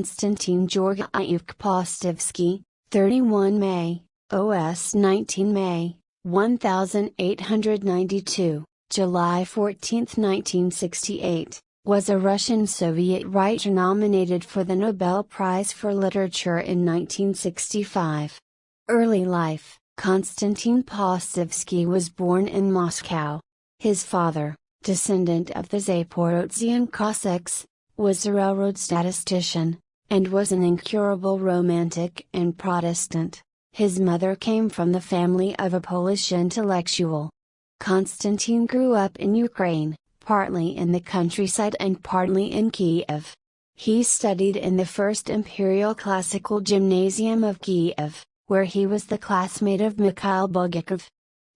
Konstantin Georgiyevich Paustovsky, 31 May, OS 19 May, 1892, July 14, 1968, was a Russian Soviet writer nominated for the Nobel Prize for Literature in 1965. Early life: Konstantin Paustovsky was born in Moscow. His father, descendant of the Zaporozhian Cossacks, was a railroad statistician, and was an incurable Romantic and Protestant. His mother came from the family of a Polish intellectual. Konstantin grew up in Ukraine, partly in the countryside and partly in Kiev. He studied in the First Imperial Classical Gymnasium of Kiev, where he was the classmate of Mikhail Bulgakov.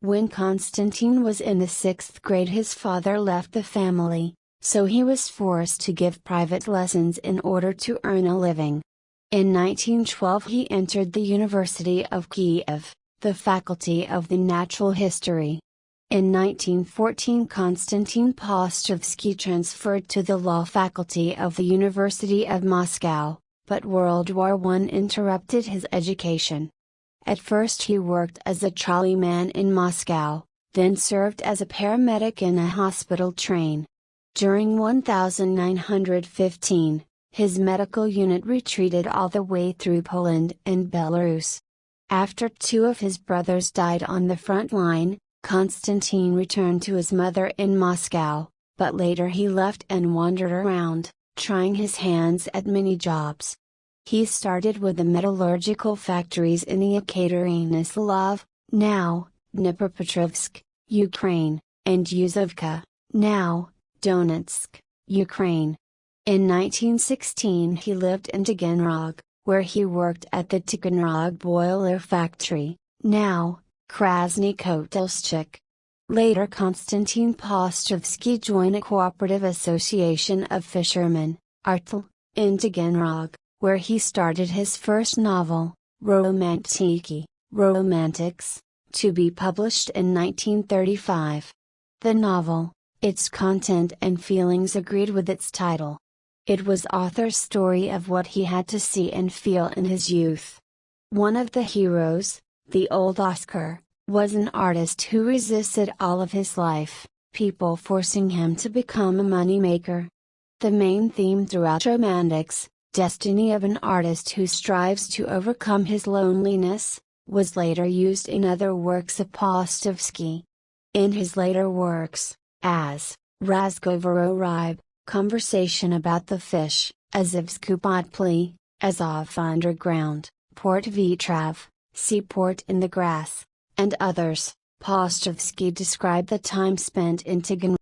When Konstantin was in the 6th grade, his father left the family, so he was forced to give private lessons in order to earn a living. In 1912 he entered the University of Kiev, the Faculty of the Natural History. In 1914 Konstantin Paustovsky transferred to the Law Faculty of the University of Moscow, but World War I interrupted his education. At first he worked as a trolley-man in Moscow, then served as a paramedic in a hospital train. During 1915, his medical unit retreated all the way through Poland and Belarus. After two of his brothers died on the front line, Konstantin returned to his mother in Moscow, but later he left and wandered around, trying his hands at many jobs. He started with the metallurgical factories in Yekaterinoslav, now Dnipropetrovsk, Ukraine, and Yuzovka, now Donetsk, Ukraine. In 1916 he lived in Taganrog, where he worked at the Taganrog Boiler Factory, now Krasny Kotelschchik. Later Konstantin Paustovsky joined a cooperative association of fishermen, artel, in Taganrog, where he started his first novel, Romantiki, Romantics, to be published in 1935. The novel, its content and feelings agreed with its title. It was author's story of what he had to see and feel in his youth. One of the heroes, the old Oscar, was an artist who resisted all of his life, people forcing him to become a moneymaker. The main theme throughout Romantics, destiny of an artist who strives to overcome his loneliness, was later used in other works of Paustovsky. In his later works, as Razgovor, ribbe, Conversation about the Fish, Azov Underground, Azov Underground, Port Vetrov, Seaport in the Grass, and others, Paustovsky described the time spent in Taganrog